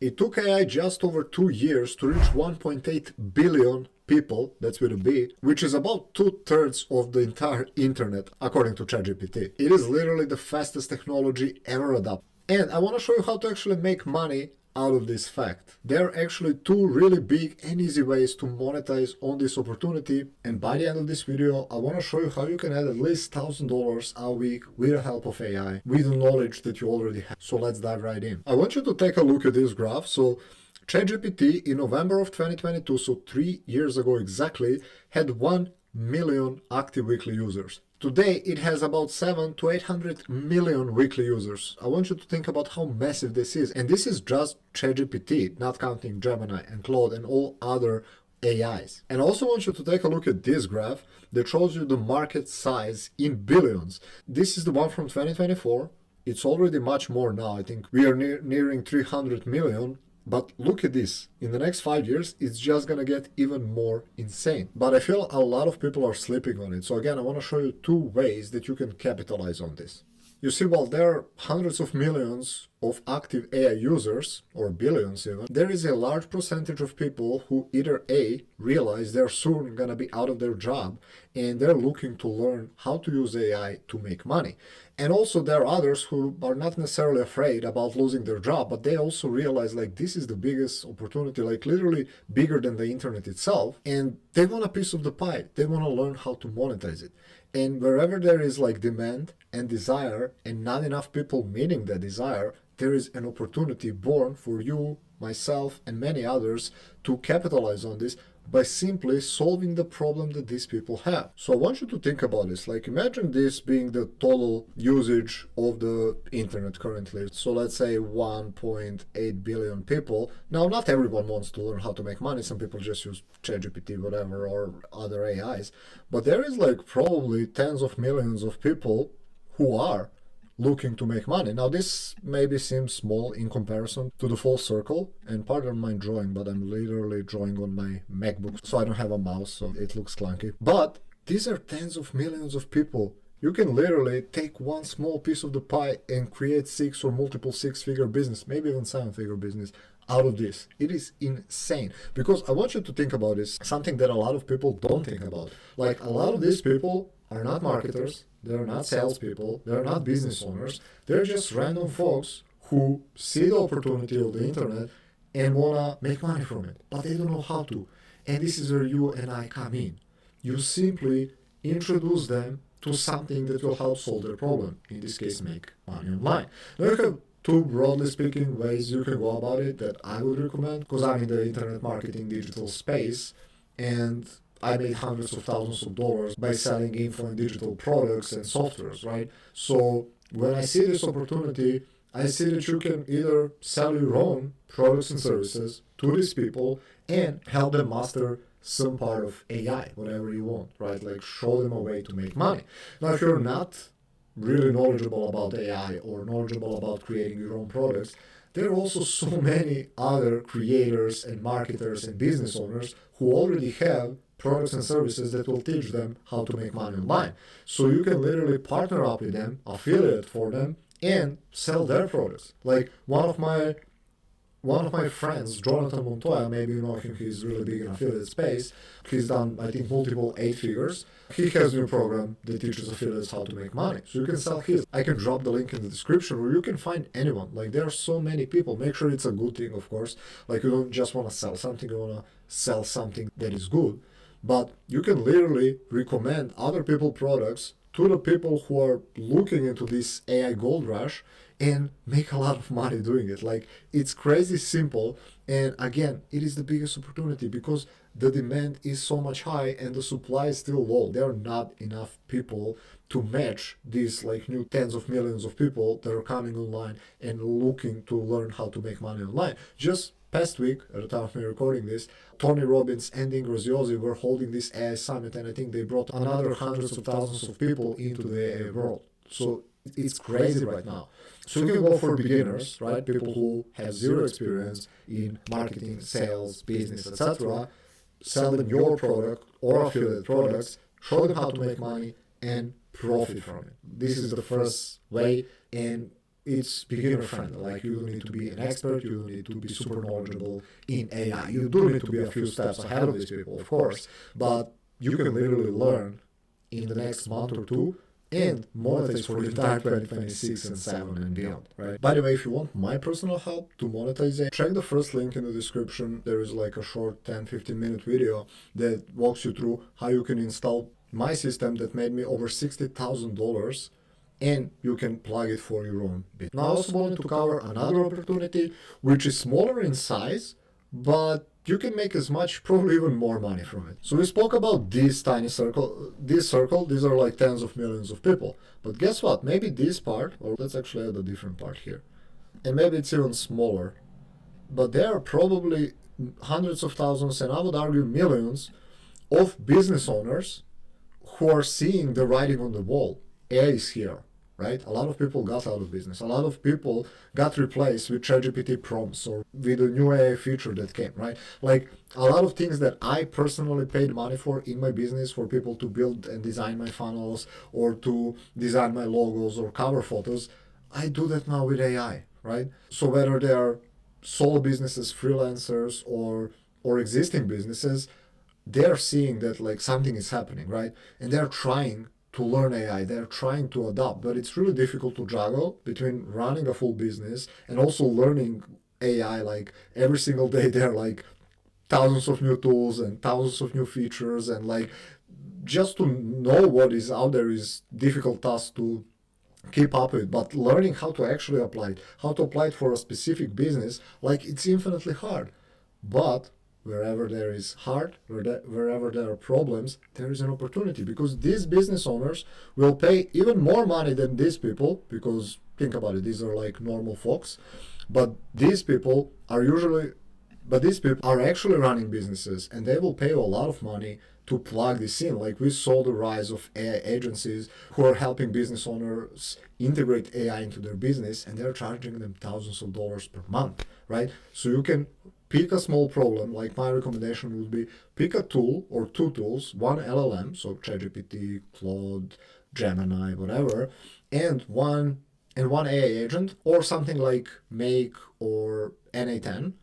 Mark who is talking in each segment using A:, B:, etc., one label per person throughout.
A: It took AI just over 2 years to reach 1.8 billion people, that's with a B, which is about 2/3 of the entire internet, according to ChatGPT. It is literally the fastest technology ever adopted. And I want to show you how to actually make money out of this fact. There are actually two really big and easy ways to monetize on this opportunity, and by the end of this video I want to show you how you can add at least $1,000 a week with the help of AI, with the knowledge that you already have. So let's dive right in. I want you to take a look at this graph. So ChatGPT in November of 2022, so 3 years ago exactly, had 1 million active weekly users. Today, it has about 700 to 800 million weekly users. I want you to think about how massive this is. And this is just ChatGPT, not counting Gemini and Claude and all other AIs. And I also want you to take a look at this graph that shows you the market size in billions. This is the one from 2024. It's already much more now. I think we are nearing 300 million. But look at this, in the next 5 years, it's just gonna get even more insane. But I feel a lot of people are sleeping on it. So again, I wanna show you two ways that you can capitalize on this. You see, while there are hundreds of millions of active AI users, or billions even, there is a large percentage of people who either A, realize they're soon gonna be out of their job, and they're looking to learn how to use AI to make money. And also there are others who are not necessarily afraid about losing their job, but they also realize like this is the biggest opportunity, like literally bigger than the internet itself, and they want a piece of the pie. They want to learn how to monetize it. And wherever there is like demand and desire and not enough people meeting that desire, there is an opportunity born for you, myself, and many others to capitalize on this by simply solving the problem that these people have. So I want you to think about this. Like imagine this being the total usage of the internet currently. So let's say 1.8 billion people. Now, not everyone wants to learn how to make money. Some people just use ChatGPT, whatever, or other AIs. But there is like probably tens of millions of people who are looking to make money. Now this maybe seems small in comparison to the full circle, and pardon my drawing, but I'm literally drawing on my MacBook, so I don't have a mouse, so it looks clunky. But these are tens of millions of people. You can literally take one small piece of the pie and create 6 or multiple 6-figure business, maybe even 7-figure business out of this. It is insane. Because I want you to think about this, something that a lot of people don't think about. Like a lot of these people are not marketers, they're not salespeople, they're not business owners, they're just random folks who see the opportunity of the internet and wanna make money from it, but they don't know how to. And this is where you and I come in. You simply introduce them to something that will help solve their problem, in this case make money online. Now you have two, broadly speaking, ways you can go about it that I would recommend, because I'm in the internet marketing digital space and I made hundreds of thousands of dollars by selling info and digital products and softwares, right? So when I see this opportunity, I see that you can either sell your own products and services to these people and help them master some part of AI, whatever you want, right? Like show them a way to make money. Now, if you're not really knowledgeable about AI or knowledgeable about creating your own products, there are also so many other creators and marketers and business owners who already have products and services that will teach them how to make money online. So you can literally partner up with them, affiliate for them, and sell their products. Like one of my friends, Jonathan Montoya, maybe you know him, he's really big in affiliate space. He's done, I think, multiple 8 figures. He has a new program that teaches affiliates how to make money. So you can sell his. I can drop the link in the description where you can find anyone. Like there are so many people. Make sure it's a good thing, of course. Like you don't just want to sell something, you want to sell something that is good. But you can literally recommend other people's products to the people who are looking into this AI gold rush and make a lot of money doing it. Like it's crazy simple, and again, it is the biggest opportunity because the demand is so much high and the supply is still low. There are not enough people to match these like new tens of millions of people that are coming online and looking to learn how to make money online. Just past week, at the time of me recording this, Tony Robbins and Graziosi were holding this AI summit, and I think they brought another hundreds of thousands of people into the AI world. So it's crazy right now. So you can go for beginners, right? People who have zero experience in marketing, sales, business, etc. Sell them your product or affiliate products, show them how to make money and profit from it. This is the first way, and it's beginner friendly. Like, you don't need to be an expert, you don't need to be super knowledgeable in AI. You do need to be a few steps ahead of these people, of course, but you can literally learn in the next month or two and monetize for the entire 2026 and 7 and beyond, right? By the way, if you want my personal help to monetize it, check the first link in the description. There is like a short 10-15 minute video that walks you through how you can install my system that made me over $60,000, and you can plug it for your own business. Now, I also wanted to cover another opportunity which is smaller in size, but you can make as much, probably even more money from it. So we spoke about this tiny circle, these are like tens of millions of people. But guess what? Maybe this part, or let's actually add a different part here, and maybe it's even smaller, but there are probably hundreds of thousands, and I would argue millions, of business owners who are seeing the writing on the wall. AI is here. Right? A lot of people got out of business. A lot of people got replaced with ChatGPT prompts or with a new AI feature that came, right? Like, a lot of things that I personally paid money for in my business, for people to build and design my funnels or to design my logos or cover photos, I do that now with AI, right? So whether they are solo businesses, freelancers, or existing businesses, they're seeing that like something is happening, right? And they're trying to learn AI, they're trying to adopt, but it's really difficult to juggle between running a full business and also learning AI. Like, every single day there are like thousands of new tools and thousands of new features, and like, just to know what is out there is difficult task to keep up with. But learning how to actually apply it, how to apply it for a specific business, like, it's infinitely hard. But wherever there is hard, wherever there are problems, there is an opportunity, because these business owners will pay even more money than these people, because think about it, these are like normal folks, but these people are actually running businesses, and they will pay you a lot of money to plug this in. Like, we saw the rise of AI agencies who are helping business owners integrate AI into their business, and they're charging them thousands of dollars per month, right? So you can pick a small problem. Like, my recommendation would be, pick a tool or two tools, one LLM, so ChatGPT, Claude, Gemini, whatever, and one AI agent, or something like Make or NA10,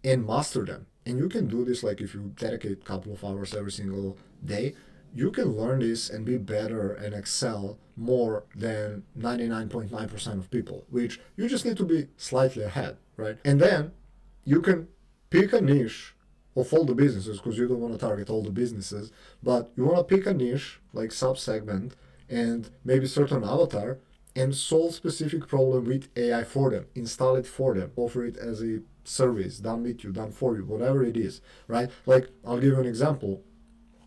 A: and master them. And you can do this, like, if you dedicate a couple of hours every single day, you can learn this and be better and excel more than 99.9% of people, which you just need to be slightly ahead, right? And then you can pick a niche of all the businesses, because you don't want to target all the businesses, but you want to pick a niche, like sub-segment, and maybe certain avatar, and solve specific problem with AI for them, install it for them, offer it as a service, done with you, done for you, whatever it is, right? Like, I'll give you an example.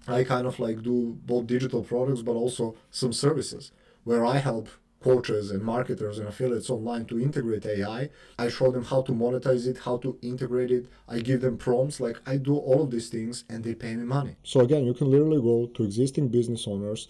A: I kind of like do both digital products, but also some services where I help coaches and marketers and affiliates online to integrate AI. I show them how to monetize it, how to integrate it. I give them prompts. Like, I do all of these things, and they pay me money. So again, you can literally go to existing business owners,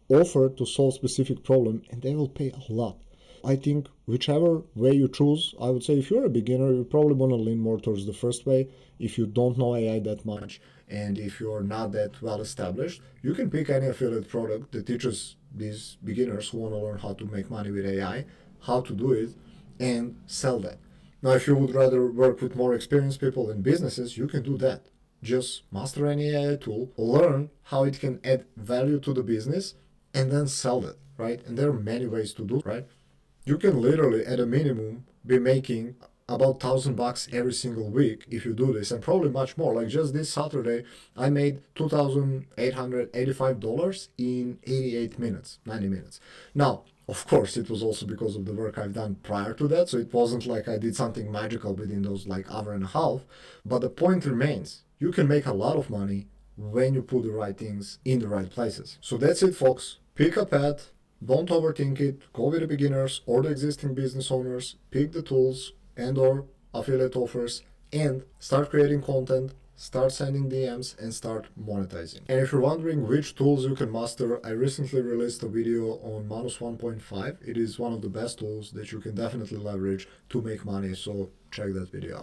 A: offer to solve specific problem, and they will pay a lot. I think whichever way you choose, I would say if you're a beginner, you probably want to lean more towards the first way. If you don't know AI that much, and if you're not that well established, you can pick any affiliate product that teaches these beginners who want to learn how to make money with AI, how to do it, and sell that. Now, if you would rather work with more experienced people and businesses, you can do that. Just master any AI tool, learn how it can add value to the business, and then sell it, right? And there are many ways to do it, right? You can literally, at a minimum, be making about $1,000 every single week if you do this, and probably much more. Like, just this Saturday, I made $2,885 in 88 minutes, 90 minutes. Now, of course, it was also because of the work I've done prior to that, so it wasn't like I did something magical within those like hour and a half. But the point remains, you can make a lot of money when you put the right things in the right places. So that's it, folks. Pick a path. Don't overthink it. Go with the beginners or the existing business owners. Pick the tools and or affiliate offers, and start creating content, start sending DMs, and start monetizing. And if you're wondering which tools you can master, I recently released a video on Manus 1.5. It is one of the best tools that you can definitely leverage to make money, so check that video out.